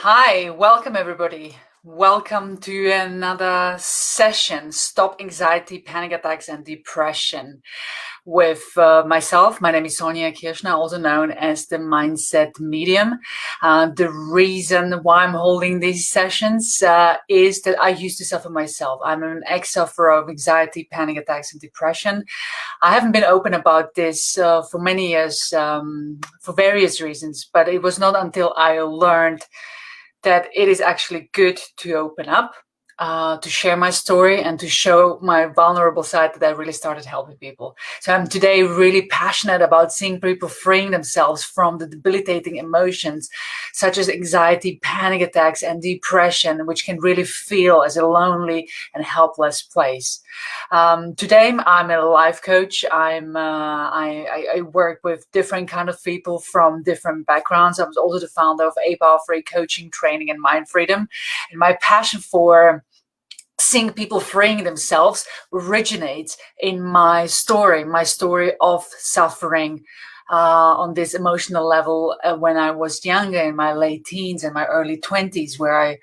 Hi, welcome everybody. Welcome to another session, Stop Anxiety, Panic Attacks and Depression with myself. My name is Sonja Kirschner, also known as the Mindset Medium. The reason why I'm holding these sessions is that I used to suffer myself. I'm an ex-sufferer of anxiety, panic attacks and depression. I haven't been open about this for many years for various reasons, but it was not until I learned that it is actually good to open up, to share my story and to show my vulnerable side that I really started helping people. So I'm today really passionate about seeing people freeing themselves from the debilitating emotions such as anxiety, panic attacks and depression, which can really feel as a lonely and helpless place. Today I'm a life coach. I work with different kind of people from different backgrounds. I was also the founder of A-Power-Free Coaching, Training and Mind Freedom. And my passion for seeing people freeing themselves originates in my story of suffering on this emotional level when I was younger, in my late teens and my early 20s, where I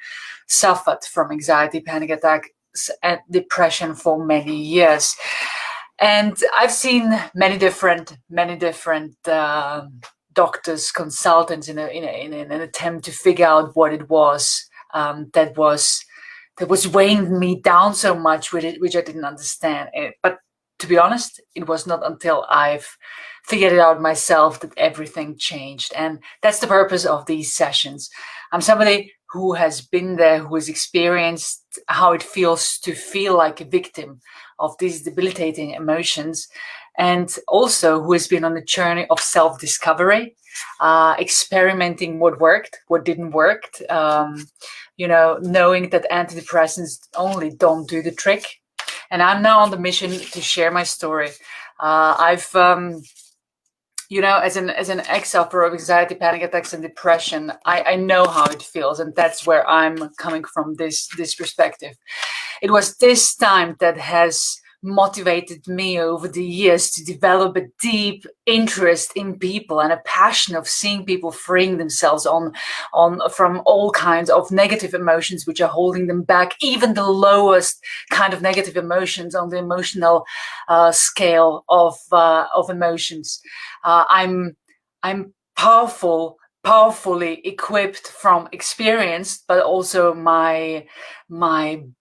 suffered from anxiety, panic attacks and depression for many years. And I've seen many different doctors, consultants in an attempt to figure out what it was that was weighing me down so much with it, which I didn't understand. But to be honest, it was not until I've figured it out myself that everything changed. And that's the purpose of these sessions. I'm somebody who has been there, who has experienced how it feels to feel like a victim of these debilitating emotions, and also who has been on a journey of self-discovery, experimenting what worked, what didn't work, knowing that antidepressants only don't do the trick. And I'm now on the mission to share my story. I've as an ex-sufferer of anxiety, panic attacks and depression, I know how it feels, and that's where I'm coming from, this perspective. It was this time that has motivated me over the years to develop a deep interest in people and a passion of seeing people freeing themselves from all kinds of negative emotions which are holding them back, even the lowest kind of negative emotions on the emotional scale of emotions. I'm powerfully equipped from experience, but also my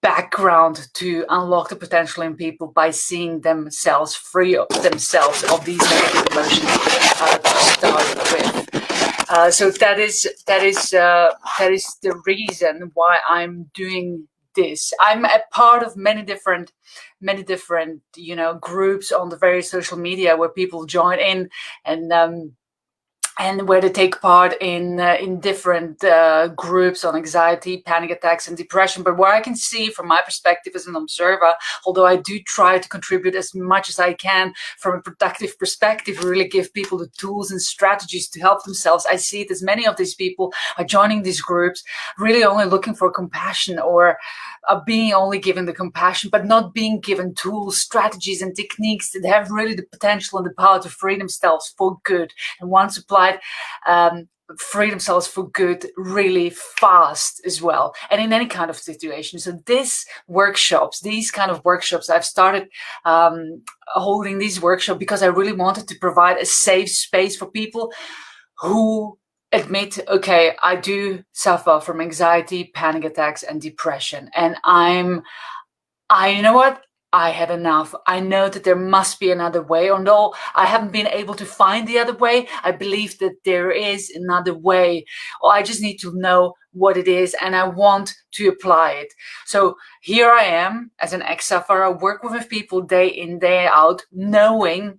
background to unlock the potential in people by seeing themselves free of themselves of these negative emotions to start with. So that is the reason why I'm doing this. I'm a part of many different groups on the various social media where people join in and where they take part in different groups on anxiety, panic attacks and depression. But what I can see from my perspective as an observer, although I do try to contribute as much as I can from a productive perspective, really give people the tools and strategies to help themselves, I see that many of these people are joining these groups really only looking for compassion, or are being only given the compassion, but not being given tools, strategies and techniques that have really the potential and the power to free themselves for good. And once applied, free themselves for good really fast as well, and in any kind of situation. So these kind of workshops, I've started holding these workshops because I really wanted to provide a safe space for people who admit, okay, I do suffer from anxiety, panic attacks and depression, and you know what? I had enough. I know that there must be another way. Although I haven't been able to find the other way, I believe that there is another way. Or I just need to know what it is, and I want to apply it. So here I am as an ex-sufferer, work with people day in, day out, knowing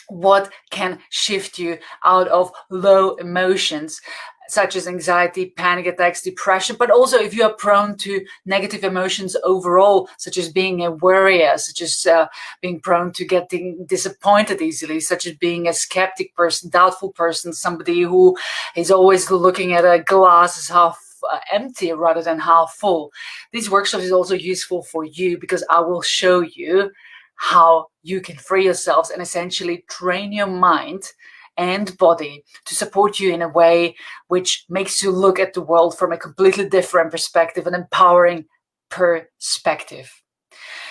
what can shift you out of low emotions such as anxiety, panic attacks, depression, but also if you are prone to negative emotions overall, such as being a worrier, such as being prone to getting disappointed easily, such as being a skeptic person, doubtful person, somebody who is always looking at a glass as half empty rather than half full. This workshop is also useful for you because I will show you how you can free yourselves and essentially train your mind and body to support you in a way which makes you look at the world from a completely different perspective, an empowering perspective.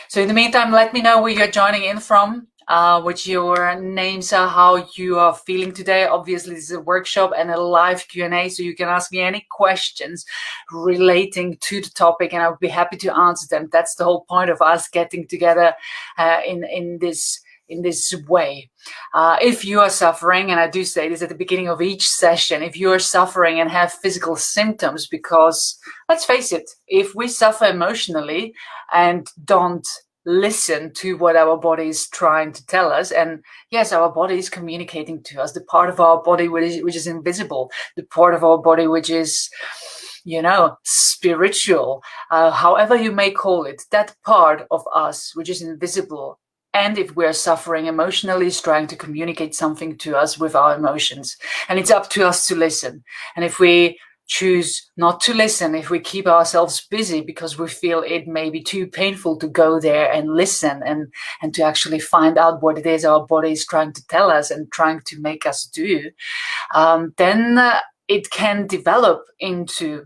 So in the meantime, let me know where you're joining in from, what your names are, how you are feeling today. Obviously, this is a workshop and a live Q&A, so you can ask me any questions relating to the topic, and I would be happy to answer them. That's the whole point of us getting together in this way. If you are suffering, and I do say this at the beginning of each session, if you are suffering and have physical symptoms, because let's face it, if we suffer emotionally and don't listen to what our body is trying to tell us, and yes, our body is communicating to us, the part of our body which is invisible, the part of our body which is, spiritual, however you may call it, that part of us which is invisible, and if we're suffering emotionally, is trying to communicate something to us with our emotions. And it's up to us to listen. And if we choose not to listen, if we keep ourselves busy because we feel it may be too painful to go there and listen and to actually find out what it is our body is trying to tell us and trying to make us do, then it can develop into,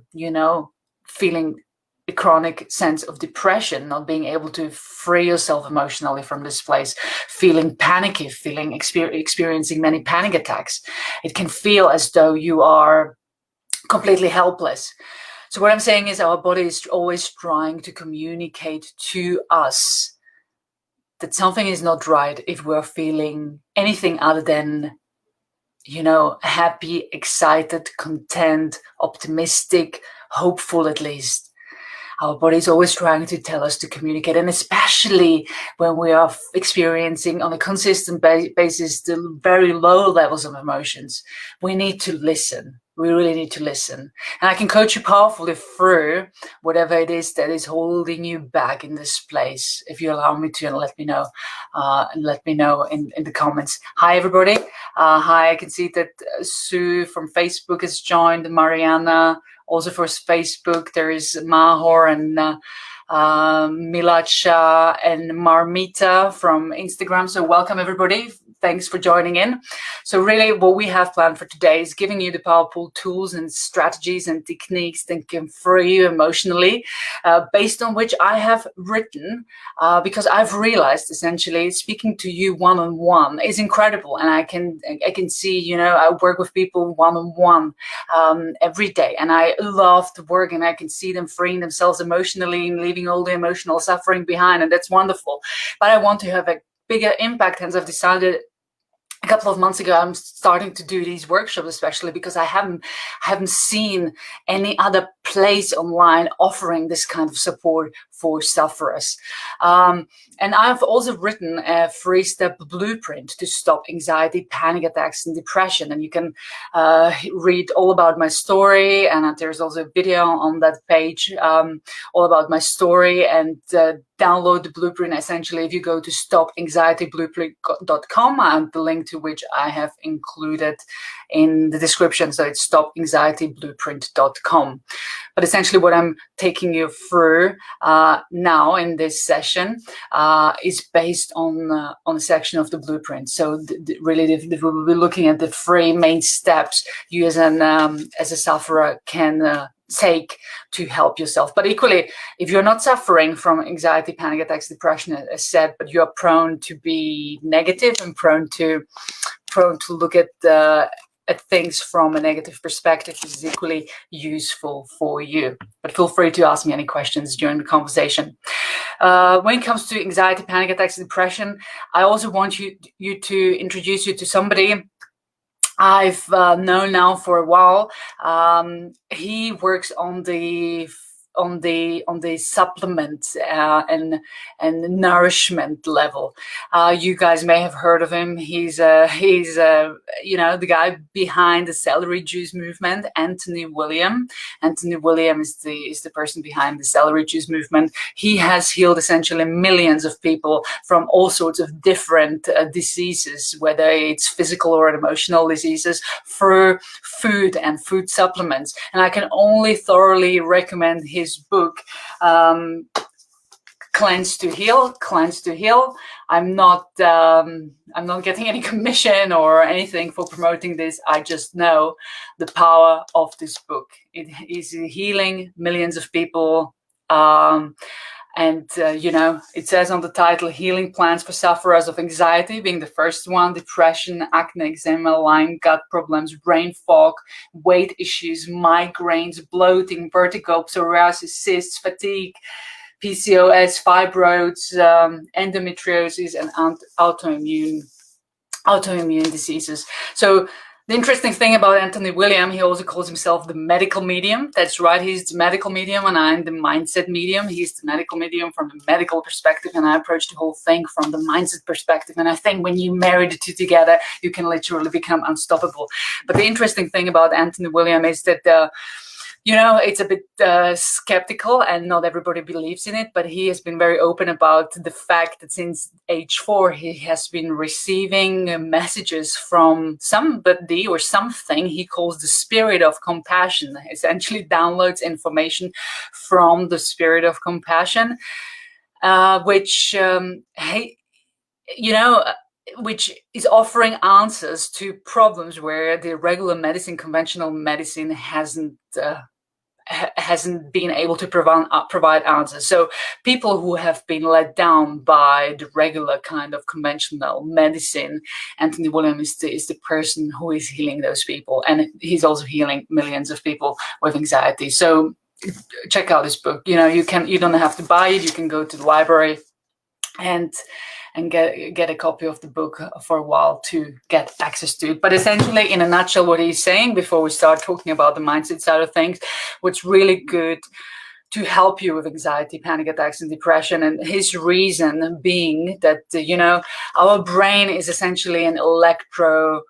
feeling a chronic sense of depression, not being able to free yourself emotionally from this place, feeling panicky, experiencing many panic attacks. It can feel as though you are completely helpless. So what I'm saying is our body is always trying to communicate to us that something is not right if we're feeling anything other than, happy, excited, content, optimistic, hopeful at least. Our body is always trying to tell us to communicate, and especially when we are experiencing on a consistent basis the very low levels of emotions, we need to listen. We really need to listen. And I can coach you powerfully through whatever it is that is holding you back in this place, if you allow me to, and let me know. In the comments. Hi, everybody. Hi, I can see that Sue from Facebook has joined, Mariana. Also for Facebook, there is Mahor and Milacha and Marmita from Instagram. So welcome, everybody. Thanks for joining in. So really what we have planned for today is giving you the powerful tools and strategies and techniques that can free you emotionally, based on which I have written, because I've realized essentially speaking to you one-on-one is incredible. And I can see, I work with people one-on-one every day, and I love the work, and I can see them freeing themselves emotionally and leaving all the emotional suffering behind, and that's wonderful. But I want to have a bigger impact, hence I've decided a couple of months ago I'm starting to do these workshops, especially because I haven't seen any other place online offering this kind of support for sufferers. And I've also written a 3-step blueprint to stop anxiety, panic attacks, and depression. And you can read all about my story, and there's also a video on that page all about my story, and download the blueprint essentially if you go to stopanxietyblueprint.com, and the link to which I have included in the description. So it's stopanxietyblueprint.com. But essentially what I'm taking you through now in this session is based on a section of the blueprint. So we'll be looking at the 3 main steps you as a sufferer can take to help yourself. But equally, if you're not suffering from anxiety, panic attacks, depression, as said, but you're prone to be negative and prone to look at things from a negative perspective, this is equally useful for you. But feel free to ask me any questions during the conversation. When it comes to anxiety, panic attacks, and depression, I also want you to introduce you to somebody I've known now for a while. He works on the supplement and nourishment level. You guys may have heard of him. He's the guy behind the celery juice movement, Anthony William. Anthony William is the person behind the celery juice movement. He has healed essentially millions of people from all sorts of different diseases, whether it's physical or emotional diseases, through food and food supplements. And I can only thoroughly recommend his book, cleanse to heal, cleanse to heal. I'm not getting any commission or anything for promoting this. I just know the power of this book. It is healing millions of people. It says on the title, Healing Plans for Sufferers of Anxiety, being the first one, depression, acne, eczema, Lyme, gut problems, brain fog, weight issues, migraines, bloating, vertigo, psoriasis, cysts, fatigue, PCOS, fibroids, endometriosis, and autoimmune diseases. So the interesting thing about Anthony William, he also calls himself the medical medium. That's right, he's the medical medium and I'm the mindset medium. He's the medical medium from the medical perspective and I approach the whole thing from the mindset perspective. And I think when you marry the two together, you can literally become unstoppable. But the interesting thing about Anthony William is that it's a bit skeptical and not everybody believes in it, but he has been very open about the fact that since age 4, he has been receiving messages from somebody or something he calls the spirit of compassion. Essentially downloads information from the spirit of compassion, which is offering answers to problems where the regular medicine, conventional medicine hasn't been able to provide answers. So people who have been let down by the regular kind of conventional medicine, Anthony William is the person who is healing those people. And he's also healing millions of people with anxiety. So check out this book. You don't have to buy it. You can go to the library and get a copy of the book for a while to get access to it. But essentially, in a nutshell, what he's saying before we start talking about the mindset side of things, what's really good to help you with anxiety, panic attacks, and depression, and his reason being that, our brain is essentially an electro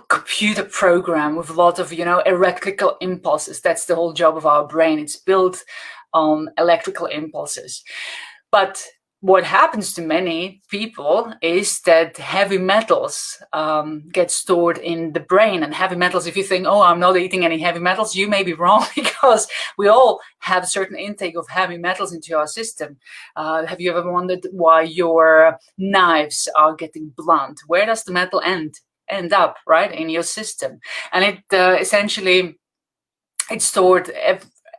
computer program with a lot of, electrical impulses. That's the whole job of our brain. It's built on electrical impulses. But what happens to many people is that heavy metals get stored in the brain. And heavy metals, if you think, oh, I'm not eating any heavy metals, you may be wrong, because we all have a certain intake of heavy metals into our system. Have you ever wondered why your knives are getting blunt? Where does the metal end up, right? In your system. And it essentially, it's stored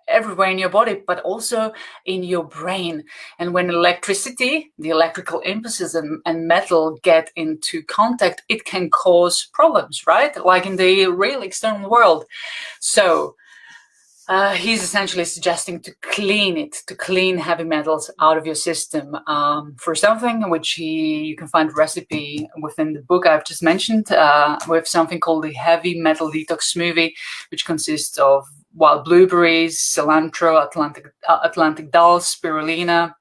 everywhere in your body, but also in your brain. And when electricity, the electrical impulses and metal get into contact, it can cause problems, right? Like in the real external world. So he's essentially suggesting to clean heavy metals out of your system for something which you can find a recipe within the book I've just mentioned, with something called the heavy metal detox smoothie, which consists of wild blueberries, cilantro, Atlantic dulse, spirulina,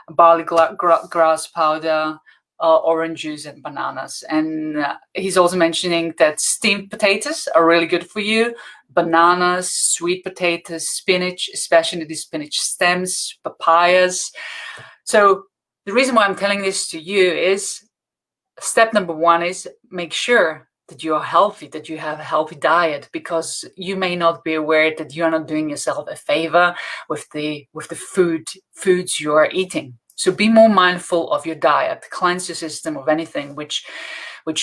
barley grass powder, orange juice, and bananas. And he's also mentioning that steamed potatoes are really good for you. Bananas, sweet potatoes, spinach, especially the spinach stems, papayas. So the reason why I'm telling this to you is step number 1 is make sure that you are healthy, that you have a healthy diet, because you may not be aware that you are not doing yourself a favor with the foods you are eating. So be more mindful of your diet. Cleanse your system of anything which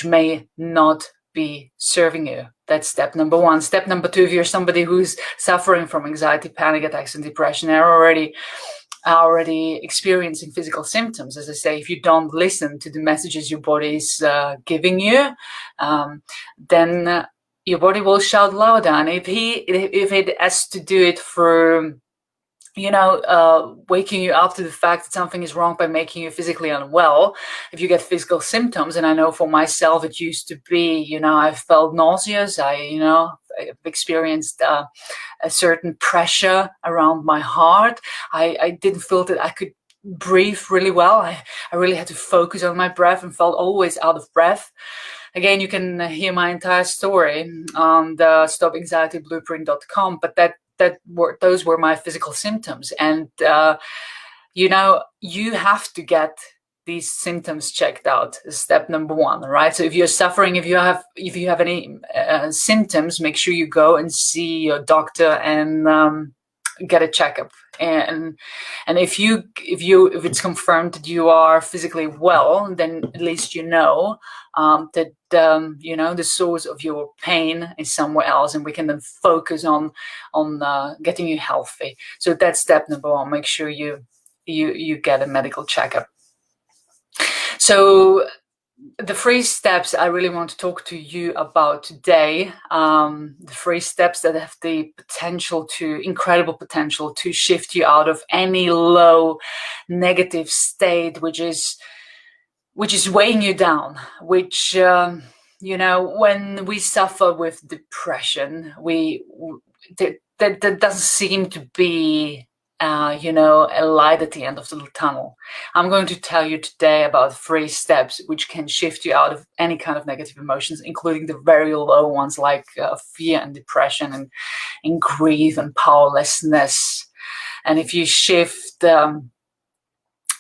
may not be serving you. That's step number 1. Step number 2, if you're somebody who's suffering from anxiety, panic attacks, and depression, are already experiencing physical symptoms. As I say, if you don't listen to the messages your body is giving you, then your body will shout louder. And if it has to do it for waking you up to the fact that something is wrong by making you physically unwell, if you get physical symptoms, and I know for myself it used to be, I felt nauseous, I've experienced a certain pressure around my heart. I didn't feel that I could breathe really well. I really had to focus on my breath and felt always out of breath. Again, you can hear my entire story on the stopanxietyblueprint.com, but those were my physical symptoms. And, you have to get these symptoms checked out. Step number 1, right? So if you're suffering, if you have any symptoms, make sure you go and see your doctor and get a checkup. And if it's confirmed that you are physically well, then at least that the source of your pain is somewhere else, and we can then focus on getting you healthy. So that's step number one. Make sure you get a medical checkup. So the 3 steps I really want to talk to you about today, the 3 steps that have the incredible potential to shift you out of any low negative state, which is weighing you down, which, when we suffer with depression, that doesn't seem to be a light at the end of the tunnel. I'm going to tell you today about 3 steps which can shift you out of any kind of negative emotions, including the very low ones like fear and depression and grief and powerlessness. And if you shift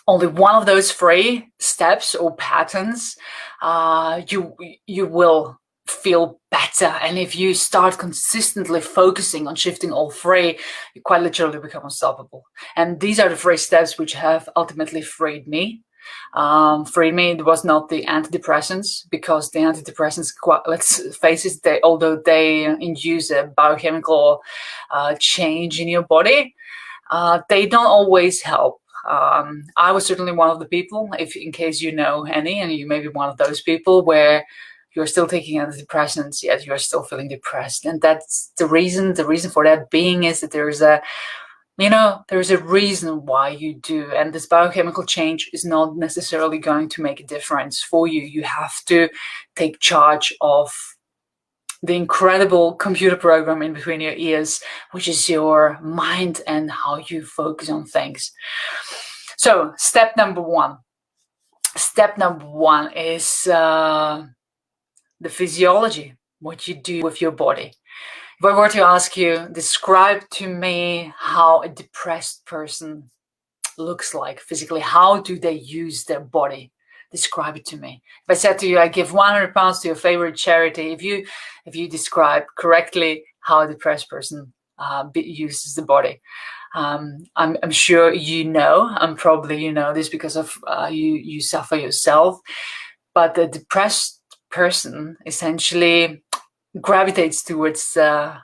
only one of those 3 steps or patterns, you will feel better. And if you start consistently focusing on shifting all 3, you quite literally become unstoppable. And these are the 3 steps which have ultimately freed me. It was not the antidepressants, because the antidepressants, let's face it, although they induce a biochemical change in your body, they don't always help. I was certainly one of the people, in case you know any, and you may be one of those people where you're still taking antidepressants, yet you're still feeling depressed. And that's the reason. The reason for that being is that there's a reason why you do. And this biochemical change is not necessarily going to make a difference for you. You have to take charge of the incredible computer program in between your ears, which is your mind and how you focus on things. So step number one. Step number one is the physiology, what you do with your body. If I were to ask you, describe to me how a depressed person looks like physically, how do they use their body? Describe it to me. If I said to you, I give £100 to your favorite charity, if you describe correctly how a depressed person uses the body, I'm sure and probably you know this because of you suffer yourself, but the depressed person essentially gravitates towards the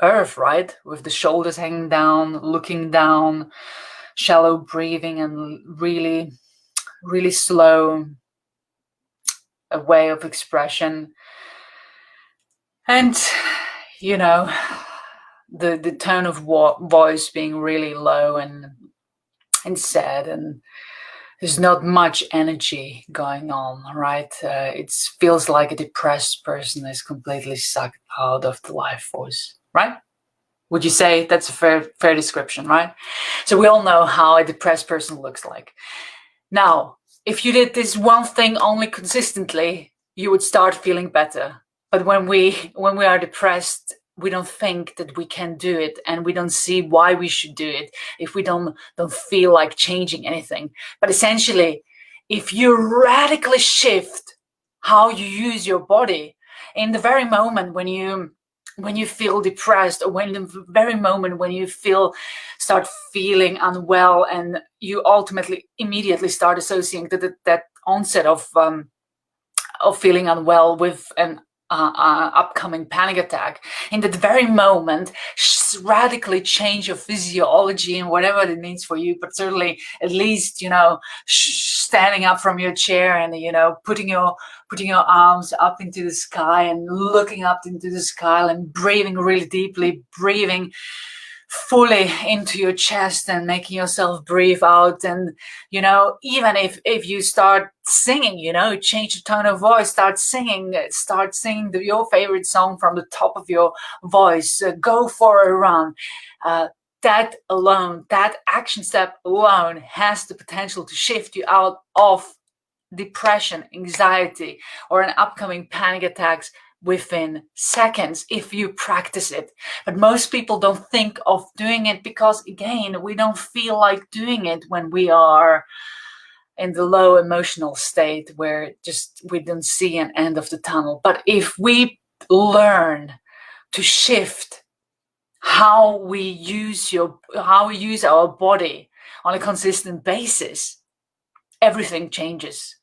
earth, right? With the shoulders hanging down, looking down, shallow breathing, and really, really slow a way of expression. And the tone of voice being really low and sad, and there's not much energy going on, right? It feels like a depressed person is completely sucked out of the life force, right? Would you say that's a fair description, right? So we all know how a depressed person looks like. Now, if you did this one thing only consistently, you would start feeling better. But when we are depressed, we don't think that we can do it, and we don't see why we should do it if we don't feel like changing anything. But essentially, if you radically shift how you use your body in the very moment when you feel depressed, or when the very moment when you start feeling unwell, and you ultimately immediately start associating that onset of feeling unwell with an upcoming panic attack, in that very moment, radically change your physiology and whatever it means for you, but certainly at least standing up from your chair and putting your arms up into the sky and looking up into the sky and breathing really deeply, breathing fully into your chest and making yourself breathe out. And even if you start singing, change the tone of voice, start singing your favorite song from the top of your voice, go for a run. That action step alone has the potential to shift you out of depression, anxiety, or an upcoming panic attacks within seconds if you practice it. But most people don't think of doing it because, again, we don't feel like doing it when we are in the low emotional state where we don't see an end of the tunnel. But if we learn to shift how we use our body on a consistent basis, everything changes.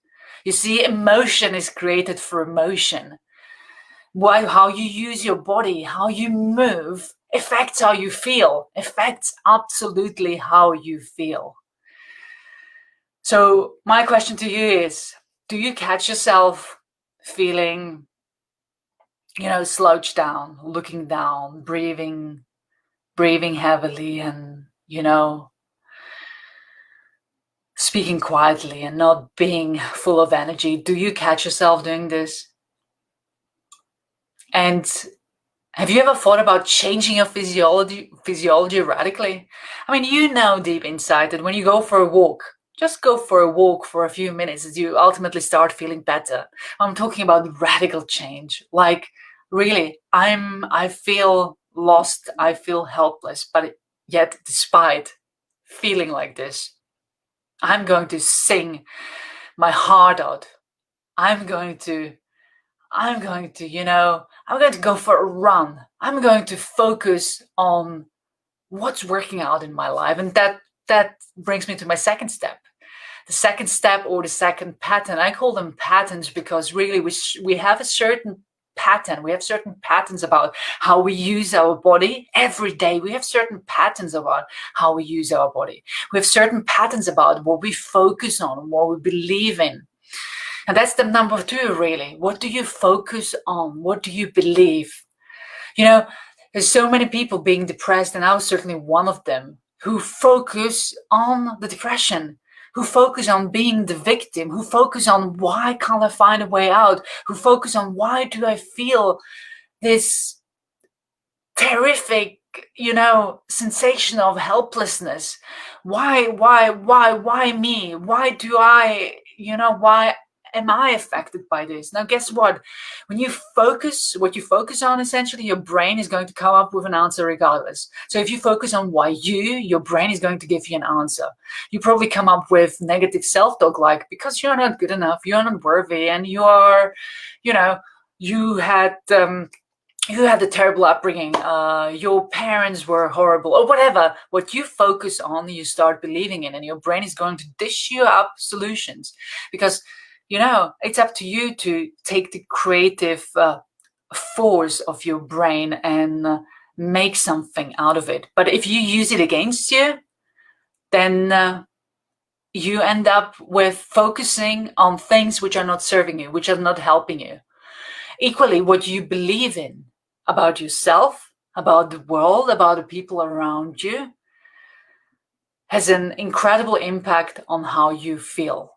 You see, emotion is created for emotion. How you use your body, how you move, affects how you feel, affects absolutely how you feel. So my question to you is, do you catch yourself feeling, slouched down, looking down, breathing heavily, and, speaking quietly and not being full of energy? Do you catch yourself doing this? And have you ever thought about changing your physiology radically? I mean, deep inside that when you go for a walk, just go for a walk for a few minutes, as you ultimately start feeling better. I'm talking about radical change. Like, really, I feel lost, I feel helpless, but yet despite feeling like this, I'm going to sing my heart out. I'm going to, I'm going to go for a run. I'm going to focus on what's working out in my life. And that brings me to my second step. The second step, or the second pattern, I call them patterns because really we have a certain pattern. We have certain patterns about how we use our body every day. We have certain patterns about how we use our body. We have certain patterns about what we focus on, what we believe in. And that's the number two, really. What do you focus on? What do you believe? There's so many people being depressed, and I was certainly one of them, who focus on the depression, who focus on being the victim, who focus on why can't I find a way out, who focus on why do I feel this terrific, sensation of helplessness. Why me? Why do I, why am I affected by this? Now, guess what? When you focus, what you focus on, essentially, your brain is going to come up with an answer regardless. So if you focus on why your brain is going to give you an answer. You probably come up with negative self-talk like, because you're not good enough, you're not worthy, and you are, you had a terrible upbringing, your parents were horrible, or whatever. What you focus on, you start believing in, and your brain is going to dish you up solutions because, it's up to you to take the creative force of your brain and make something out of it. But if you use it against you, then you end up with focusing on things which are not serving you, which are not helping you. Equally, what you believe in about yourself, about the world, about the people around you, has an incredible impact on how you feel.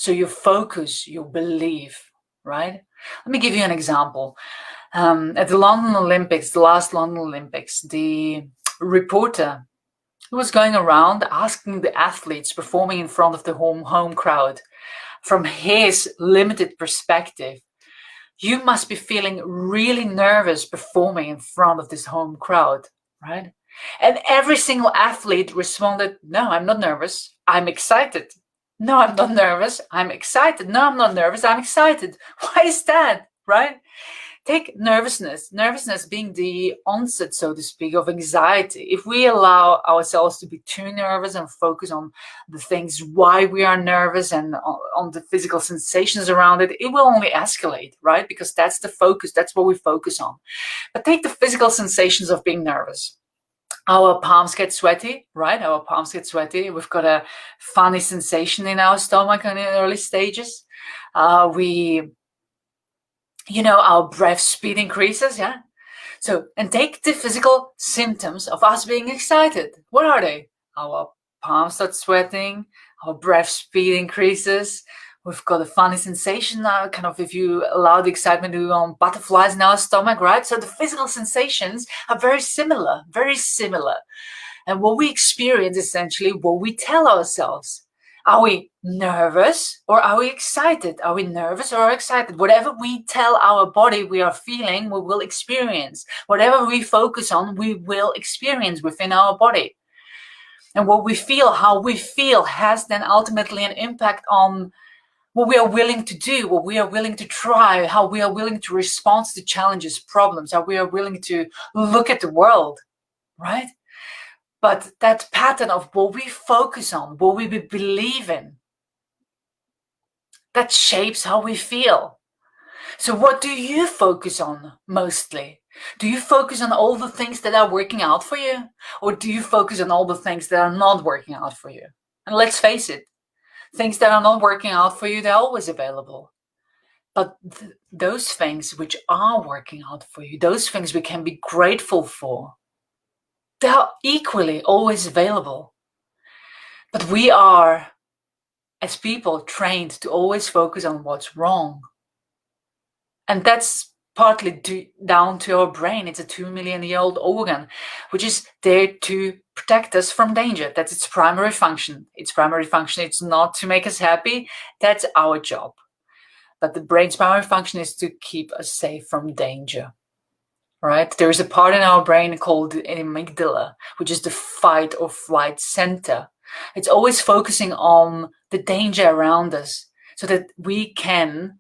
So your focus, your belief, right? Let me give you an example. At the London Olympics, the last London Olympics, the reporter who was going around asking the athletes performing in front of the home crowd, from his limited perspective, you must be feeling really nervous performing in front of this home crowd, right? And every single athlete responded, no, I'm not nervous, I'm excited. No, I'm not nervous, I'm excited. No, I'm not nervous, I'm excited. Why is that, right? Take nervousness being the onset, so to speak, of anxiety. If we allow ourselves to be too nervous and focus on the things why we are nervous and on the physical sensations around it, it will only escalate, right? Because that's the focus, that's what we focus on. But take the physical sensations of being nervous. Our palms get sweaty, right? Our palms get sweaty. We've got a funny sensation in our stomach in the early stages. Our breath speed increases, yeah? So, and take the physical symptoms of us being excited. What are they? Our palms start sweating, our breath speed increases, we've got a funny sensation now, kind of if you allow the excitement to go on, butterflies in our stomach, right? So the physical sensations are very similar, very similar. And what we experience, essentially, what we tell ourselves. Are we nervous or are we excited? Are we nervous or excited? Whatever we tell our body we are feeling, we will experience. Whatever we focus on, we will experience within our body. And what we feel, how we feel, has then ultimately an impact on what we are willing to do, what we are willing to try, how we are willing to respond to challenges, problems, how we are willing to look at the world. right? But that pattern of what we focus on, what we believe in, that shapes how we feel. So what do you focus on mostly? Do you focus on all the things that are working out for you? Or do you focus on all the things that are not working out for you? And let's face it, things that are not working out for you, they're always available. But those things which are working out for you, those things we can be grateful for, they're equally always available. But we are, as people, trained to always focus on what's wrong. And that's partly down to our brain. It's a 2 million-year-old organ, which is there to protect us from danger. That's its primary function. Its primary function is not to make us happy. That's our job. But the brain's primary function is to keep us safe from danger. Right? There is a part in our brain called the amygdala, which is the fight or flight center. It's always focusing on the danger around us so that we can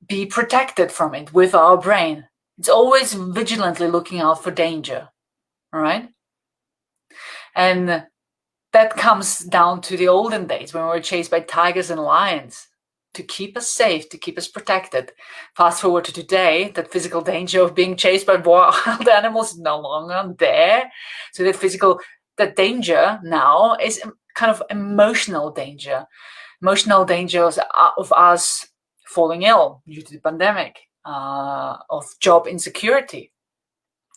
be protected from it with our brain. It's always vigilantly looking out for danger, right? And that comes down to the olden days when we were chased by tigers and lions to keep us safe, to keep us protected. Fast forward to today, that physical danger of being chased by wild animals is no longer there. So that danger now is kind of emotional danger of us falling ill due to the pandemic, of job insecurity,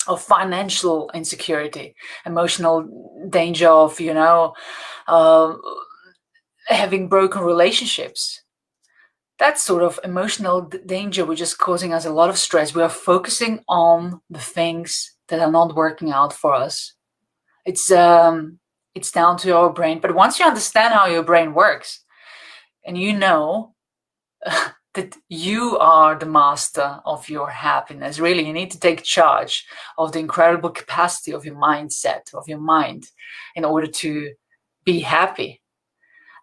of financial insecurity, emotional danger of, having broken relationships. That sort of emotional danger, which is causing us a lot of stress. We are focusing on the things that are not working out for us. It's down to our brain. But once you understand how your brain works, and you know that you are the master of your happiness, really, you need to take charge of the incredible capacity of your mindset, of your mind, in order to be happy.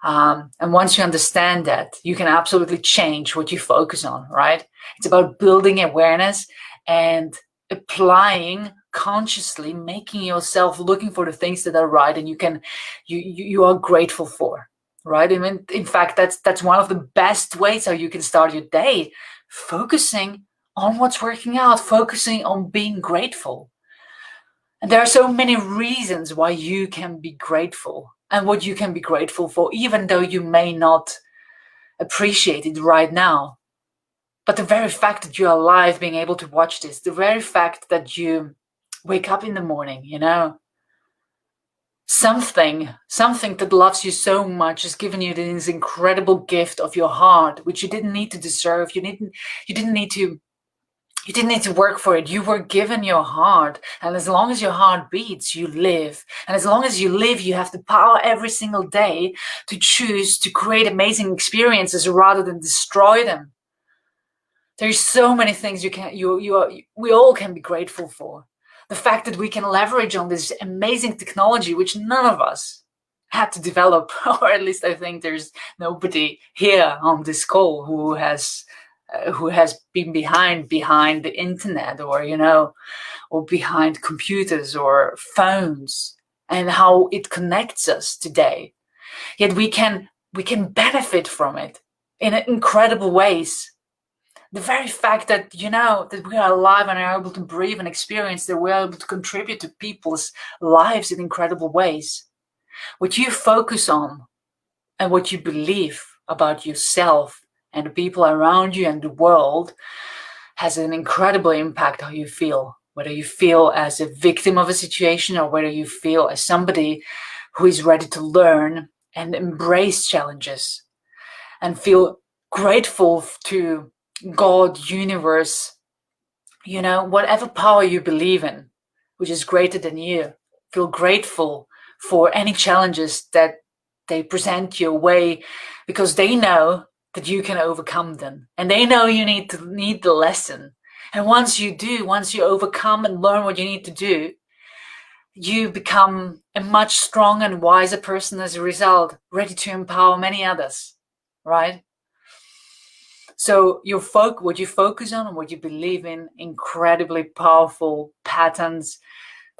And once you understand that, you can absolutely change what you focus on, right? It's about building awareness and applying consciously, making yourself looking for the things that are right and you are grateful for, right? I mean, in fact, that's one of the best ways how you can start your day, focusing on what's working out, focusing on being grateful. And there are so many reasons why you can be grateful and what you can be grateful for, even though you may not appreciate it right now. But the very fact that you're alive, being able to watch this, the very fact that you wake up in the morning, something that loves you so much has given you this incredible gift of your heart, which you didn't need to deserve. You didn't need to work for it. You were given your heart. And as long as your heart beats, you live. And as long as you live, you have the power every single day to choose to create amazing experiences rather than destroy them. There's so many things we all can be grateful for. The fact that we can leverage on this amazing technology, which none of us had to develop, or at least I think there's nobody here on this call who has been behind the internet or behind computers or phones, and how it connects us today. Yet we can benefit from it in incredible ways. The very fact that that we are alive and are able to breathe and experience, that we are able to contribute to people's lives in incredible ways. What you focus on and what you believe about yourself and the people around you and the world has an incredible impact how you feel, whether you feel as a victim of a situation or whether you feel as somebody who is ready to learn and embrace challenges and feel grateful to God, universe, whatever power you believe in, which is greater than you. Feel grateful for any challenges that they present your way, because they know that you can overcome them, and they know you need the lesson. And once you overcome and learn what you need to do, you become a much stronger and wiser person as a result, ready to empower many others, right? So what you focus on and what you believe in, incredibly powerful patterns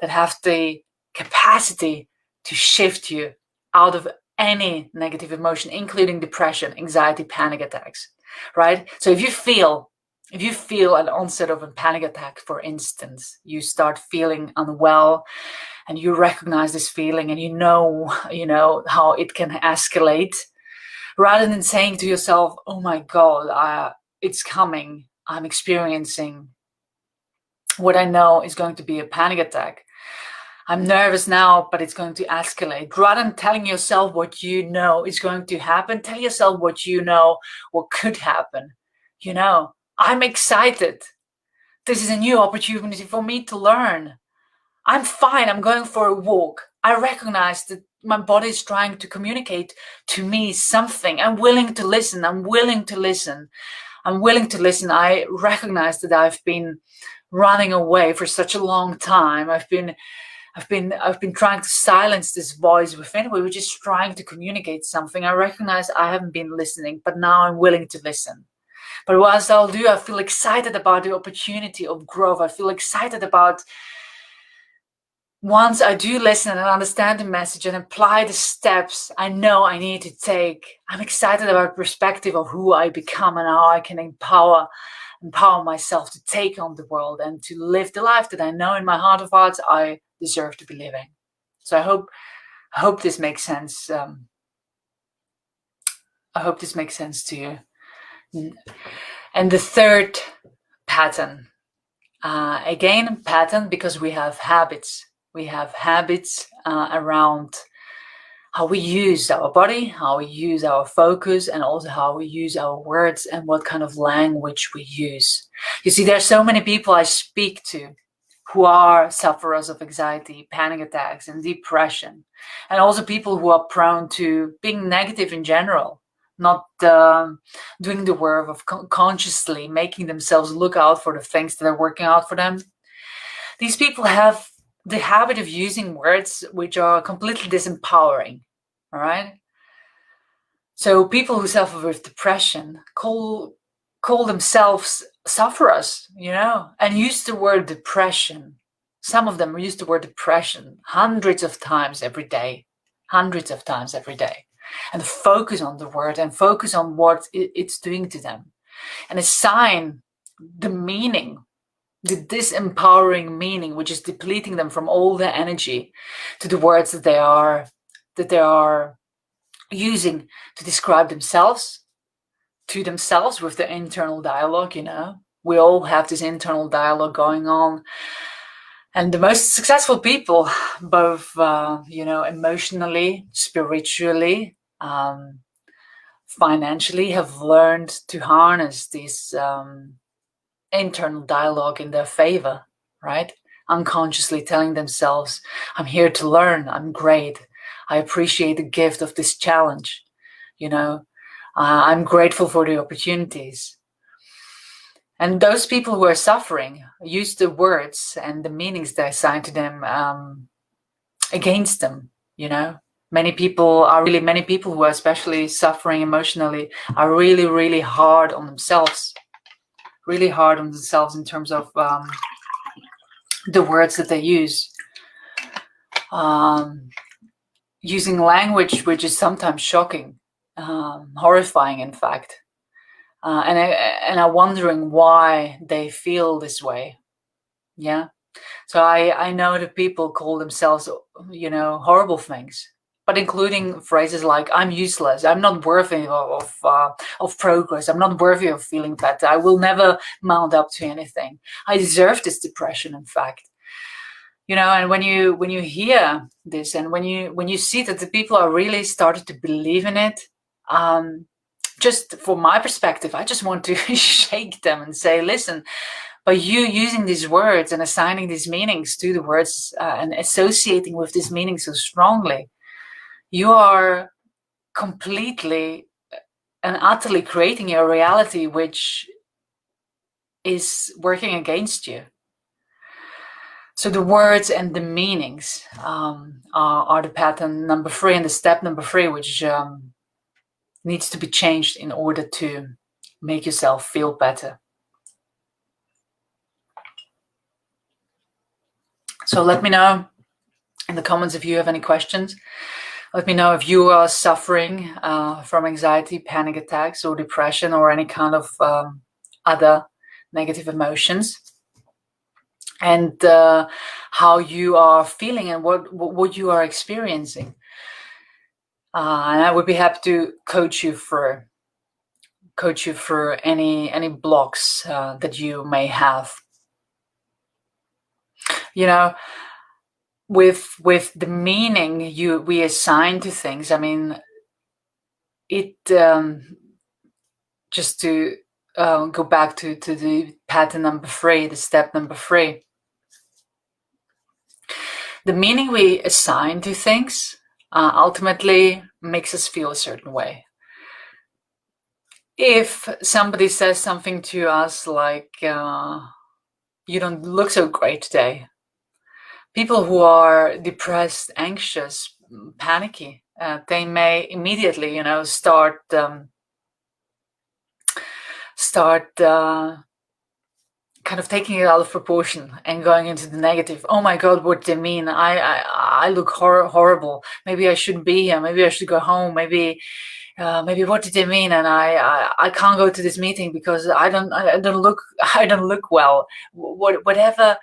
that have the capacity to shift you out of any negative emotion, including depression, anxiety, panic attacks, right? So if you feel an onset of a panic attack, for instance, you start feeling unwell and you recognize this feeling and you know how it can escalate, rather than saying to yourself, oh my God, it's coming, I'm experiencing what I know is going to be a panic attack. I'm nervous now, but it's going to escalate. Rather than telling yourself what you know is going to happen, tell yourself what you know, what could happen. I'm excited. This is a new opportunity for me to learn. I'm fine. I'm going for a walk. I recognize that my body is trying to communicate to me something. I'm willing to listen. I recognize that I've been running away for such a long time. I've been trying to silence this voice within me, which is trying to communicate something. I recognize I haven't been listening, but now I'm willing to listen. But whilst I'll do, I feel excited about the opportunity of growth. I feel excited about once I do listen and understand the message and apply the steps I know I need to take. I'm excited about the perspective of who I become and how I can empower myself to take on the world and to live the life that I know in my heart of hearts I deserve to be living. So I hope this makes sense. I hope this makes sense to you. And the third pattern, again, pattern because we have habits. We have habits around how we use our body, how we use our focus, and also how we use our words and what kind of language we use. You see, there are so many people I speak to who are sufferers of anxiety, panic attacks, and depression, and also people who are prone to being negative in general, not doing the work of consciously making themselves look out for the things that are working out for them. These people have the habit of using words which are completely disempowering, all right? So people who suffer with depression call themselves sufferers, and use the word depression. Some of them use the word depression hundreds of times every day, and focus on the word and focus on what it's doing to them and assign the meaning, the disempowering meaning, which is depleting them from all their energy, to the words that they are using to describe themselves to themselves with the internal dialogue. We all have this internal dialogue going on, and the most successful people, both emotionally, spiritually, financially, have learned to harness this internal dialogue in their favor, right? Unconsciously telling themselves, I'm here to learn, I'm great, I appreciate the gift of this challenge, I'm grateful for the opportunities. And those people who are suffering use the words and the meanings they assign to them against them, Many people who are especially suffering emotionally are really, really hard on themselves. Really hard on themselves in terms of the words that they use. Using language which is sometimes shocking, horrifying, in fact. And I'm wondering why they feel this way. Yeah. So I know that people call themselves, horrible things, but including phrases like "I'm useless," "I'm not worthy of progress," "I'm not worthy of feeling better," "I will never mount up to anything," "I deserve this depression." In fact, and when you hear this and when you see that the people are really started to believe in it, just from my perspective, I just want to shake them and say, listen, by you using these words and assigning these meanings to the words and associating with this meaning so strongly, you are completely and utterly creating a reality which is working against you. So the words and the meanings are the pattern number 3 and the step number 3, which needs to be changed in order to make yourself feel better. So let me know in the comments if you have any questions. Let me know if you are suffering from anxiety, panic attacks, or depression, or any kind of other negative emotions, and how you are feeling and what you are experiencing. And I would be happy to coach you through any blocks that you may have. With the meaning we assign to things, I mean, it just to go back to the pattern number 3, the step number 3. The meaning we assign to things ultimately makes us feel a certain way. If somebody says something to us like, you don't look so great today, people who are depressed, anxious, panicky, they may immediately, start kind of taking it out of proportion and going into the negative. Oh my God, what do they mean? I look horrible. Maybe I shouldn't be here. Maybe I should go home. Maybe what did they mean? And I can't go to this meeting because I don't look well. Whatever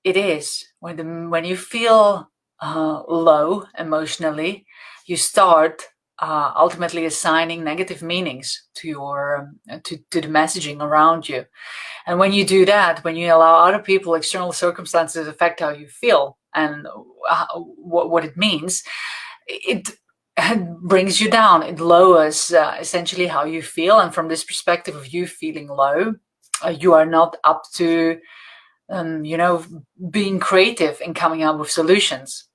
it is, when you feel low emotionally, you start ultimately assigning negative meanings to your to the messaging around you. And when you do that, when you allow other people, external circumstances affect how you feel and what it means, it brings you down. It lowers essentially how you feel. And from this perspective of you feeling low, you are not up to being creative and coming up with solutions,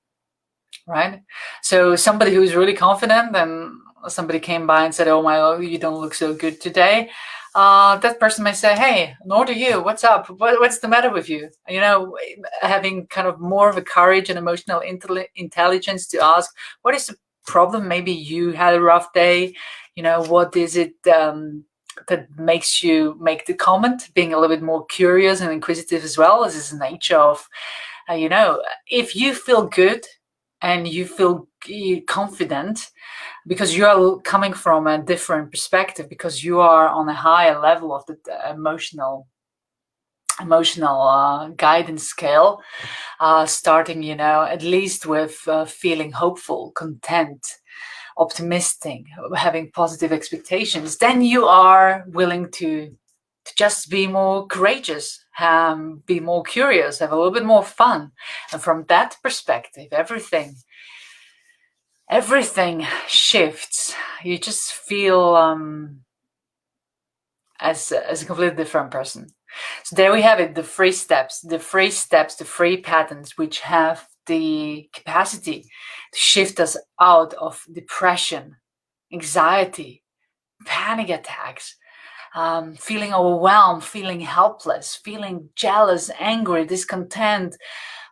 right? So somebody who's really confident and somebody came by and said, oh my God, you don't look so good today. That person may say, hey, nor do you. What's up? What's the matter with you? Having kind of more of a courage and emotional intelligence to ask, what is the problem? Maybe you had a rough day. What is it that makes you make the comment? Being a little bit more curious and inquisitive as well. This is the nature of, if you feel good and you feel confident because you are coming from a different perspective, because you are on a higher level of the emotional guidance scale, starting, at least with feeling hopeful, content, optimistic, having positive expectations, then you are willing to just be more courageous, be more curious, have a little bit more fun. And from that perspective, everything shifts. You just feel as a completely different person. So there we have it, the 3 steps, the 3 patterns, which have the capacity to shift us out of depression, anxiety, panic attacks, feeling overwhelmed, feeling helpless, feeling jealous, angry, discontent,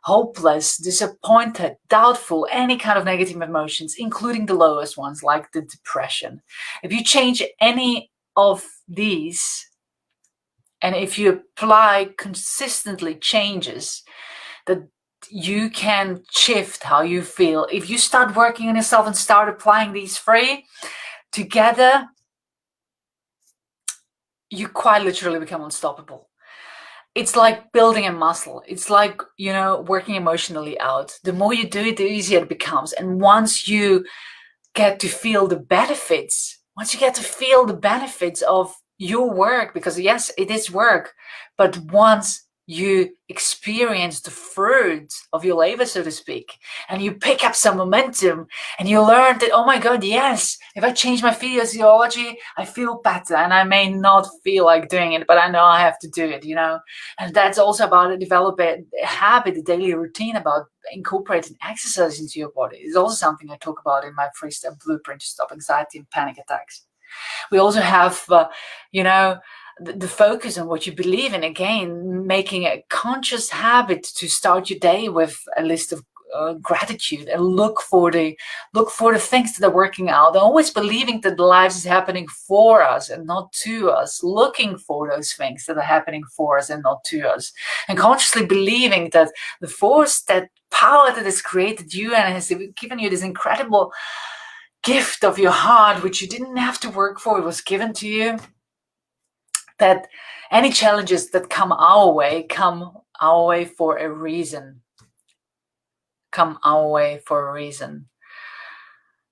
hopeless, disappointed, doubtful, any kind of negative emotions, including the lowest ones like the depression. If you change any of these, and if you apply consistently changes that you can shift how you feel, if you start working on yourself and start applying these 3 together, you quite literally become unstoppable. It's like building a muscle. It's like, working emotionally out. The more you do it, the easier it becomes. And once you get to feel the benefits, of your work, because yes, it is work, but once you experience the fruit of your labor, so to speak, and you pick up some momentum and you learn that, oh my God, yes, if I change my physiology, I feel better. And I may not feel like doing it, but I know I have to do it, And that's also about developing a habit, a daily routine, about incorporating exercise into your body. It's also something I talk about in my 3-step blueprint to stop anxiety and panic attacks. We also have, the focus on what you believe in. Again, making a conscious habit to start your day with a list of gratitude and look for the things that are working out, and always believing that life is happening for us and not to us, looking for those things that are happening for us and not to us, and consciously believing that the force, that power that has created you and has given you this incredible gift of your heart, which you didn't have to work for, it was given to you, that any challenges that come our way for a reason. Come our way for a reason.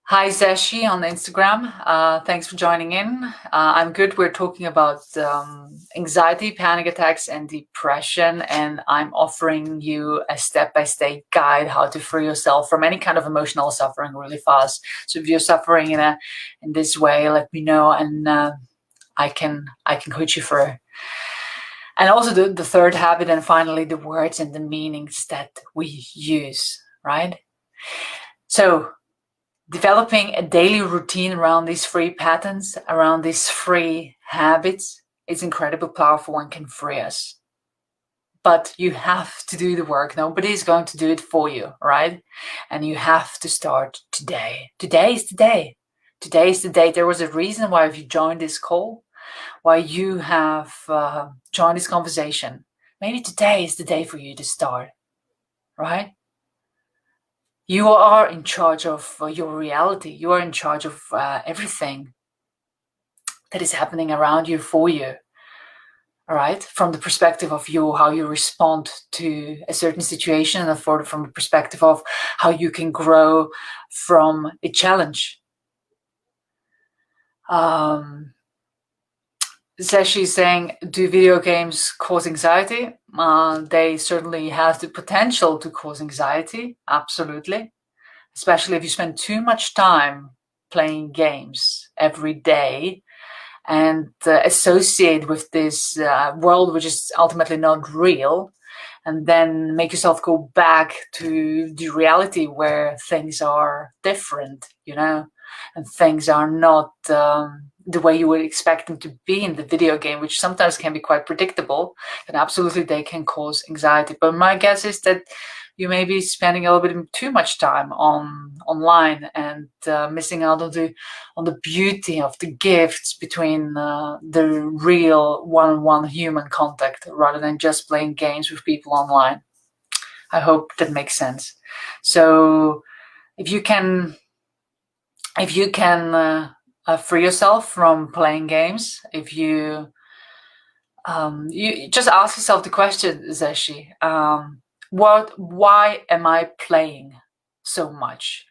Hi Zeshi on Instagram. Thanks for joining in. I'm good. We're talking about anxiety, panic attacks, and depression, and I'm offering you a step-by-step guide how to free yourself from any kind of emotional suffering really fast. So if you're suffering in this way, let me know, and I can coach you through. And also the third habit, and finally the words and the meanings that we use, right? So developing a daily routine around these 3 patterns, around these 3 habits, is incredibly powerful and can free us. But you have to do the work. Nobody's going to do it for you, right? And you have to start today. Today is the day. Today is the day. There was a reason why you joined this call, why you have joined this conversation. Maybe today is the day for you to start, right? You are in charge of your reality. You are in charge of everything that is happening around you for you. All right, from the perspective of how you respond to a certain situation, and from the perspective of how you can grow from a challenge. She's saying, do video games cause anxiety? They certainly have the potential to cause anxiety, absolutely. Especially if you spend too much time playing games every day and associate with this world which is ultimately not real, and then make yourself go back to the reality where things are different, and things are not the way you would expect them to be in the video game, which sometimes can be quite predictable, and absolutely they can cause anxiety. But my guess is that you may be spending a little bit too much time online and missing out on the beauty of the gifts between the real one-on-one human contact, rather than just playing games with people online. I hope that makes sense. So if you can free yourself from playing games, if you just ask yourself the question, Zeshi, why am I playing so much?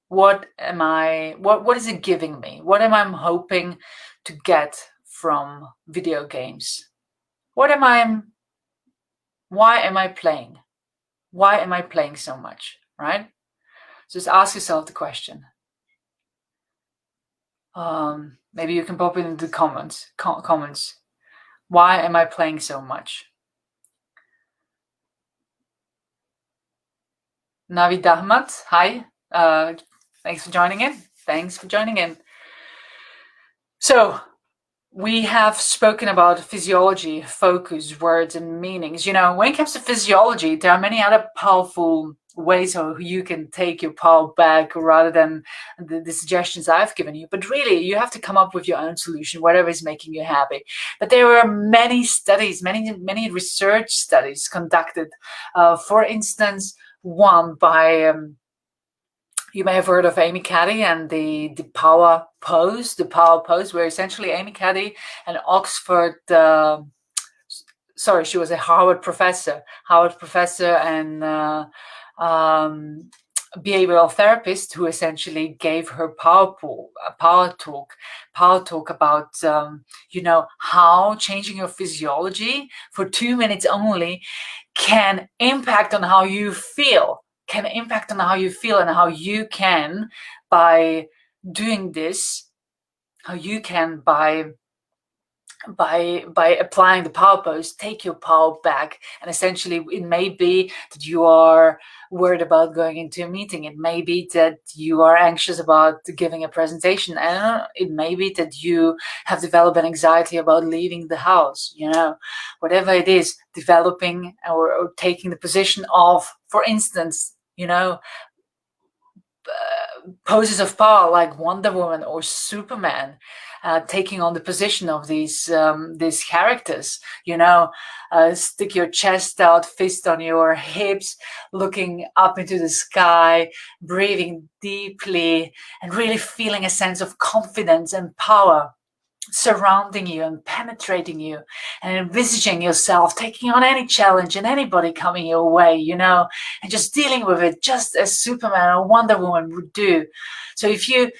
What is it giving me? What am I hoping to get from video games? Why am I playing? Why am I playing so much, right? Just ask yourself the question. Maybe you can pop it into the comments. Why am I playing so much? Navid Ahmad, hi. Thanks for joining in. So we have spoken about physiology, focus, words, and meanings. When it comes to physiology, there are many other powerful ways how you can take your power back, rather than the suggestions I've given you. But really, you have to come up with your own solution, whatever is making you happy. But there are many studies, many research studies conducted. For instance, one by you may have heard of Amy Cuddy and the power pose. The power pose, where essentially Amy Cuddy, an Oxford, she was a Harvard professor and behavioral therapist, who essentially gave her power talk about how changing your physiology for 2 minutes only can impact on how you feel. And how you can, by doing this, by applying the power pose, take your power back. And essentially, it may be that you are worried about going into a meeting. It may be that you are anxious about giving a presentation. And it may be that you have developed an anxiety about leaving the house. Whatever it is, developing or taking the position of, for instance, poses of power like Wonder Woman or Superman, taking on the position of these characters. Stick your chest out, fist on your hips, looking up into the sky, breathing deeply, and really feeling a sense of confidence and power surrounding you and penetrating you, and envisaging yourself taking on any challenge and anybody coming your way, and just dealing with it just as Superman or Wonder Woman would do. So if you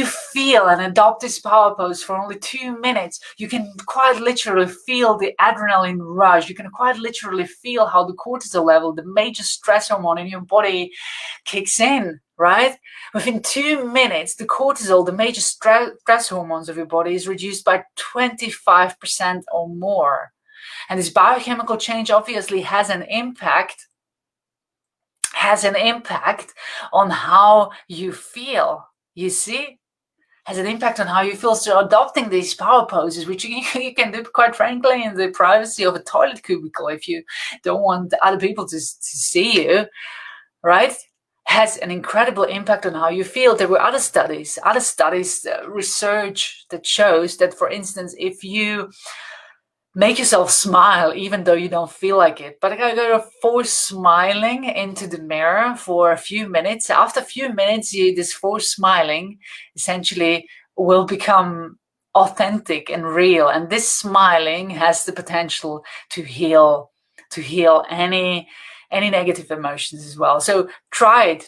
feel and adopt this power pose for only 2 minutes, you can quite literally feel the adrenaline rush. You can quite literally feel how the cortisol level, the major stress hormone in your body, kicks in, right? Within 2 minutes, the cortisol, the major stress hormones of your body, is reduced by 25% or more. And this biochemical change obviously has an impact on how you feel, you see? Has an impact on how you feel. So adopting these power poses, which you can do quite frankly in the privacy of a toilet cubicle if you don't want other people to see you, right? Has an incredible impact on how you feel. There were other studies, research that shows that, for instance, if you make yourself smile even though you don't feel like it, but I gotta force smiling into the mirror for a few minutes. After a few minutes, this forced smiling essentially will become authentic and real, and this smiling has the potential to heal any negative emotions as well. So try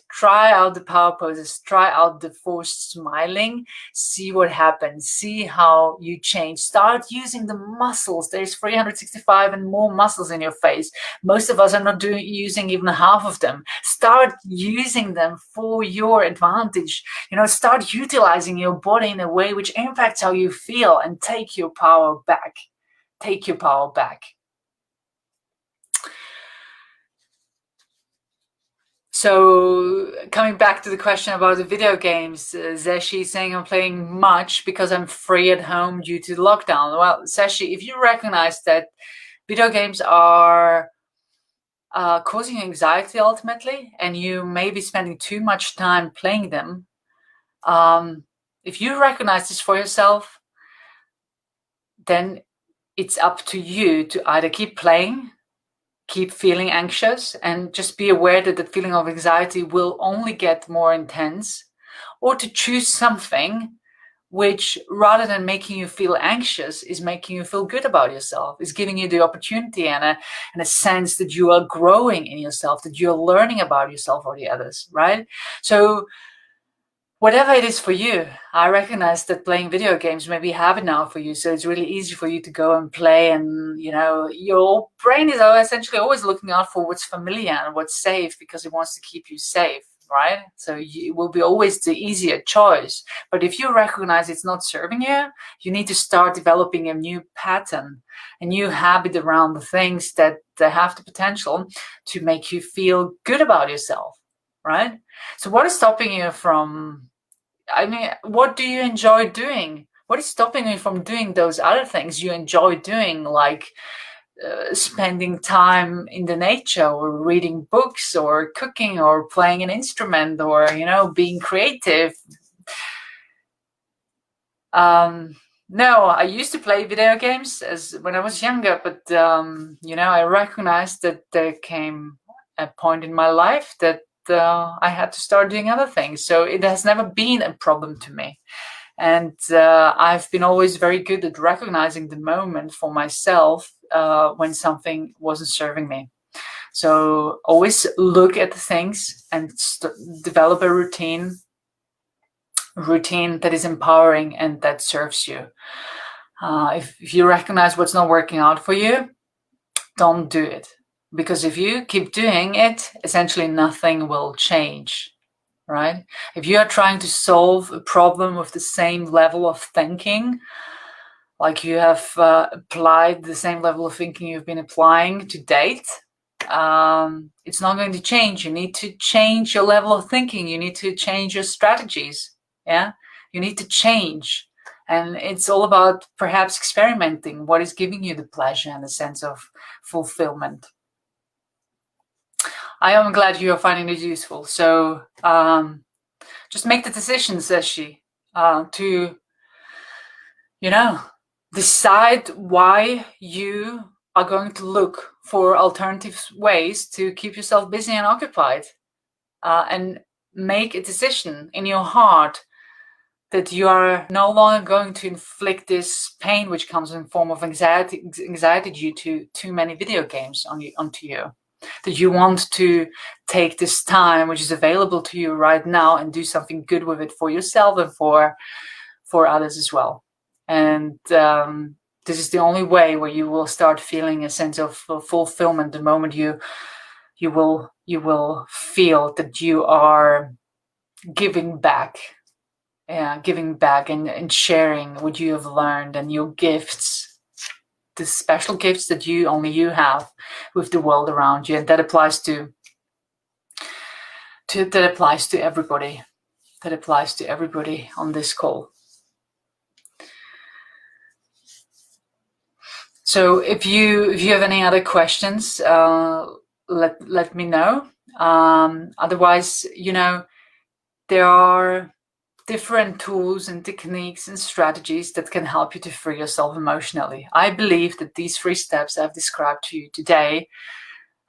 out the power poses, try out the forced smiling, see what happens, see how you change. Start using the muscles. There's 365 and more muscles in your face. Most of us are not using even half of them. Start using them for your advantage. Start utilizing your body in a way which impacts how you feel, and take your power back. Take your power back. So coming back to the question about the video games, Zeshi is saying I'm playing much because I'm free at home due to the lockdown. Well, Zeshi, if you recognize that video games are causing anxiety ultimately, and you may be spending too much time playing them, if you recognize this for yourself, then it's up to you to either keep playing, keep feeling anxious, and just be aware that the feeling of anxiety will only get more intense, or to choose something which, rather than making you feel anxious, is making you feel good about yourself, is giving you the opportunity and a sense that you are growing in yourself, that you're learning about yourself or the others, right? So whatever it is for you, I recognize that playing video games may be a habit now for you, so it's really easy for you to go and play, and your brain is essentially always looking out for what's familiar and what's safe, because it wants to keep you safe, right? So it will be always the easier choice. But if you recognize it's not serving you, you need to start developing a new pattern, a new habit around the things that have the potential to make you feel good about yourself, right? So what is stopping you from, what do you enjoy doing? What is stopping you from doing those other things you enjoy doing, like spending time in the nature, or reading books, or cooking, or playing an instrument, or, being creative? No, I used to play video games when I was younger, but, I recognized that there came a point in my life that I had to start doing other things. So it has never been a problem to me. And I've been always very good at recognizing the moment for myself when something wasn't serving me. So always look at the things and develop a routine that is empowering and that serves you. If you recognize what's not working out for you, don't do it. Because if you keep doing it, essentially nothing will change, right? If you are trying to solve a problem with the same level of thinking, like you have applied the same level of thinking you've been applying to date, it's not going to change. You need to change your level of thinking. You need to change your strategies. Yeah, you need to change. And it's all about perhaps experimenting what is giving you the pleasure and a sense of fulfillment. I am glad you are finding it useful. So just make the decision, says she, to, decide why you are going to look for alternative ways to keep yourself busy and occupied, and make a decision in your heart that you are no longer going to inflict this pain which comes in form of anxiety due to too many video games onto you. That you want to take this time which is available to you right now and do something good with it for yourself and for others as well. And this is the only way where you will start feeling a sense of fulfillment the moment you will feel that you are giving back. Giving back and sharing what you have learned and your gifts, the special gifts that only you have with the world around you. And that applies to everybody. That applies to everybody on this call. So if you have any other questions, let me know. Otherwise, there are different tools and techniques and strategies that can help you to free yourself emotionally. I believe that these 3 steps I've described to you today,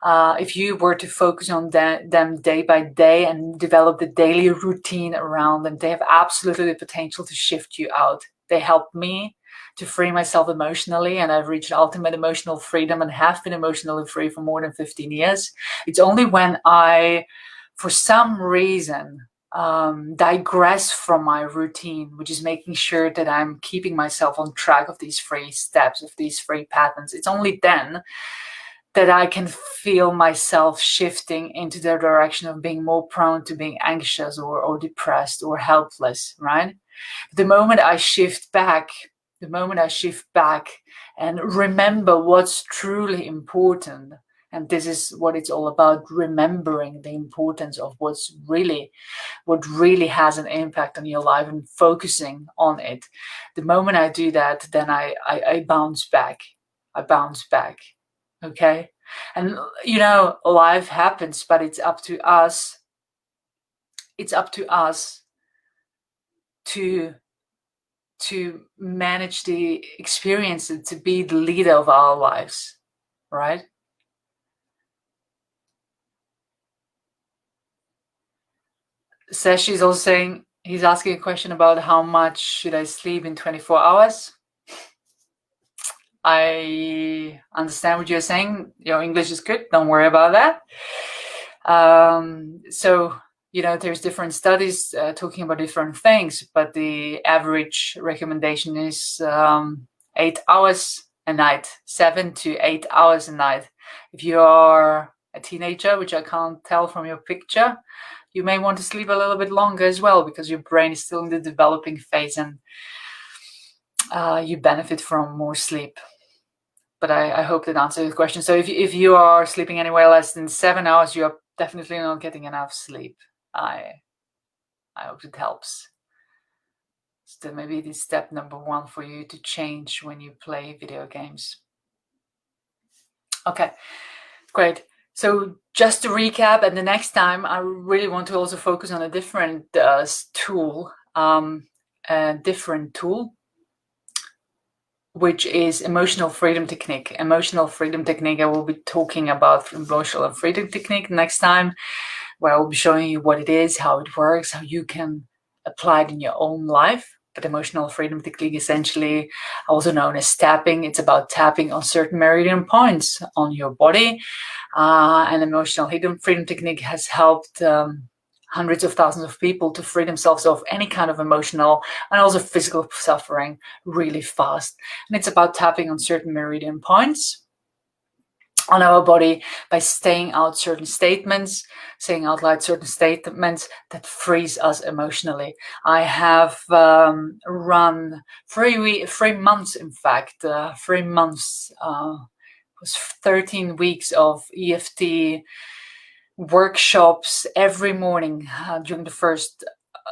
if you were to focus on them day by day and develop the daily routine around them, they have absolutely the potential to shift you out. They help me to free myself emotionally, and I've reached ultimate emotional freedom and have been emotionally free for more than 15 years. It's only when I, for some reason, digress from my routine, which is making sure that I'm keeping myself on track of these 3 steps, of these 3 patterns. It's only then that I can feel myself shifting into the direction of being more prone to being anxious or depressed or helpless, right? The moment I shift back and remember what's truly important, and this is what it's all about, remembering the importance of what really has an impact on your life and focusing on it. The moment I do that, then I bounce back. Okay? And life happens, but it's up to us. It's up to us to manage the experience and to be the leader of our lives, right? Sash is also saying, he's asking a question about how much should I sleep in 24 hours. I understand what you're saying. Your English is good. Don't worry about that. So, there's different studies talking about different things, but the average recommendation is 8 hours a night, 7 to 8 hours a night. If you are a teenager, which I can't tell from your picture, you may want to sleep a little bit longer as well, because your brain is still in the developing phase and you benefit from more sleep. But I hope that answers the question. So if you are sleeping anywhere less than 7 hours, you are definitely not getting enough sleep. I hope it helps. So maybe this is step number 1 for you to change when you play video games. Okay, great. So just to recap, and the next time I really want to also focus on a different tool, which is emotional freedom technique. Emotional freedom technique, I will be talking about emotional freedom technique next time, where I will be showing you what it is, how it works, how you can apply it in your own life. But emotional freedom technique, essentially also known as tapping, it's about tapping on certain meridian points on your body. And emotional freedom technique has helped hundreds of thousands of people to free themselves of any kind of emotional and also physical suffering really fast. And it's about tapping on certain meridian points on our body by saying out certain statements, saying out loud certain statements that frees us emotionally. I have run 3 months, in fact, 3 months, was 13 weeks of EFT workshops every morning during the first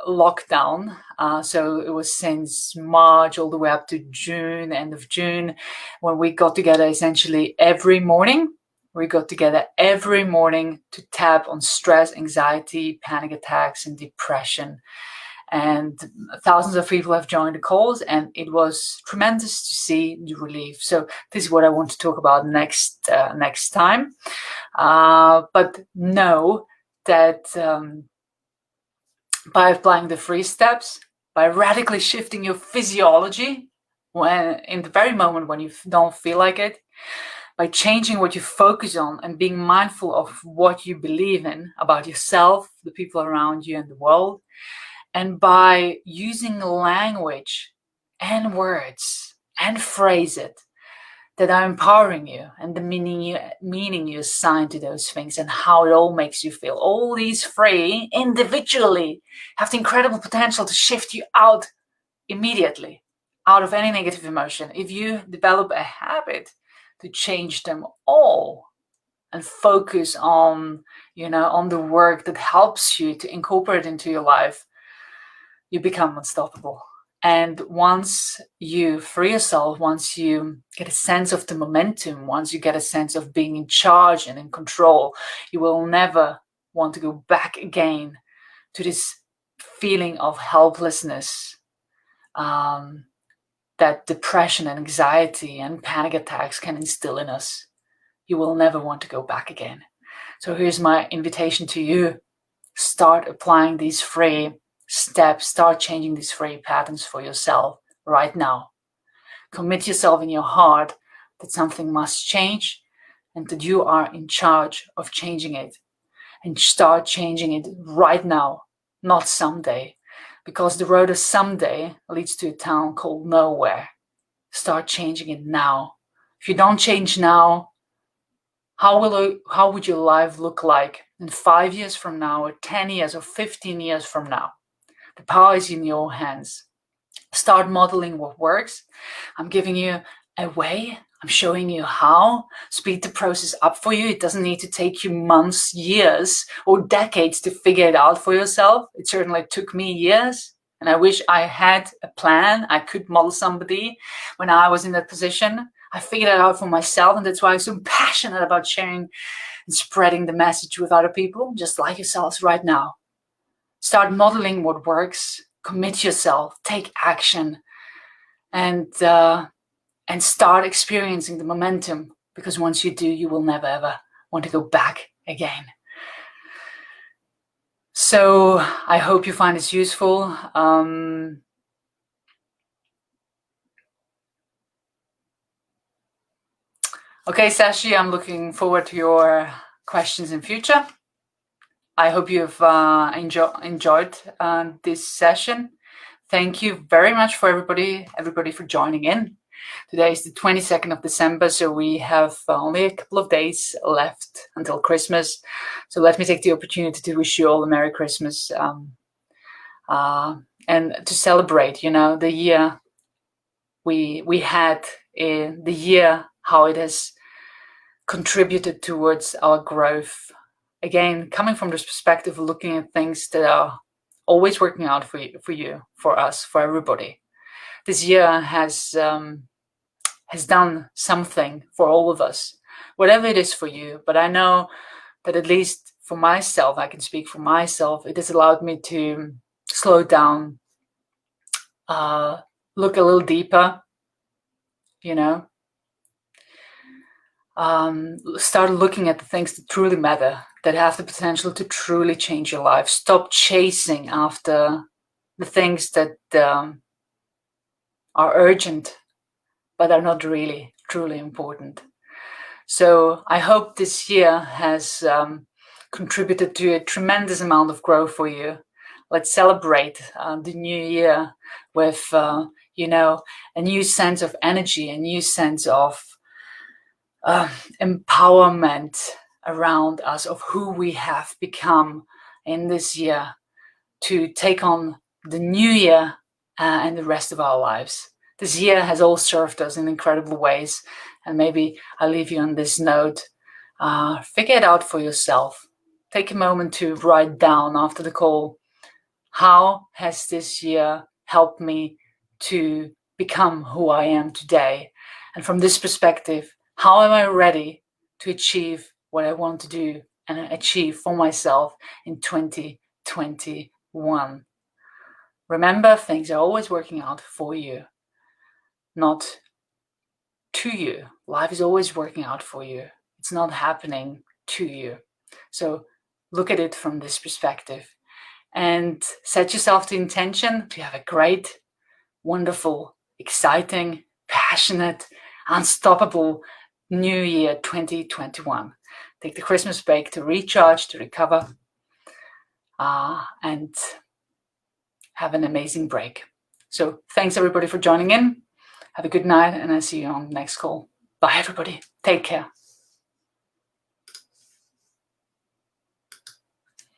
lockdown. So it was since March all the way up to June, end of June, when we got together essentially every morning we got together every morning to tap on stress, anxiety, panic attacks, and depression. And thousands of people have joined the calls, and it was tremendous to see the relief. So this is what I want to talk about next time. But know that by applying the 3 steps, by radically shifting your physiology when in the very moment when you don't feel like it, by changing what you focus on and being mindful of what you believe in about yourself, the people around you, and the world, and by using language and words and phrases that are empowering you, and the meaning you assign to those things, and how it all makes you feel. All these 3 individually have the incredible potential to shift you out immediately, out of any negative emotion. If you develop a habit to change them all and focus on, on the work that helps you to incorporate into your life, you become unstoppable. And once you free yourself, once you get a sense of the momentum, once you get a sense of being in charge and in control, you will never want to go back again to this feeling of helplessness, that depression and anxiety and panic attacks can instill in us. You will never want to go back again. So here's my invitation to you. Start applying these 3 steps, start changing these 3 patterns for yourself right now. Commit yourself in your heart that something must change and that you are in charge of changing it. And start changing it right now, not someday. Because the road of someday leads to a town called nowhere. Start changing it now. If you don't change now, how would your life look like in 5 years from now, or 10 years, or 15 years from now? The power is in your hands. Start modeling what works. I'm giving you a way. I'm showing you how. Speed the process up for you. It doesn't need to take you months, years, or decades to figure it out for yourself. It certainly took me years. And I wish I had a plan. I could model somebody when I was in that position. I figured it out for myself, and that's why I'm so passionate about sharing and spreading the message with other people, just like yourselves right now. Start modeling what works, commit yourself, take action, and start experiencing the momentum, because once you do, you will never ever want to go back again. So I hope you find this useful. Okay, Sashi, I'm looking forward to your questions in future. I hope you've enjoyed this session. Thank you very much for everybody for joining in. Today is the 22nd of December, so we have only a couple of days left until Christmas. So let me take the opportunity to wish you all a Merry Christmas and to celebrate, the year we had, in the year, how it has contributed towards our growth. Again, coming from this perspective of looking at things that are always working out for you, for us, for everybody. This year has done something for all of us, whatever it is for you. But I know that at least for myself, I can speak for myself, it has allowed me to slow down, look a little deeper, start looking at the things that truly matter, that have the potential to truly change your life. Stop chasing after the things that are urgent, but are not really truly important. So I hope this year has contributed to a tremendous amount of growth for you. Let's celebrate the new year with, a new sense of energy, a new sense of empowerment around us, of who we have become in this year, to take on the new year and the rest of our lives. This year has all served us in incredible ways, and maybe I'll leave you on this note. Figure it out for yourself. Take a moment to write down after the call, how has this year helped me to become who I am today? And from this perspective, how am I ready to achieve what I want to do and achieve for myself in 2021. Remember, things are always working out for you, not to you. Life is always working out for you. It's not happening to you. So look at it from this perspective and set yourself the intention to have a great, wonderful, exciting, passionate, unstoppable New Year 2021. Take the Christmas break to recharge, to recover, and have an amazing break. So thanks everybody for joining in. Have a good night, and I'll see you on the next call. Bye everybody. Take care.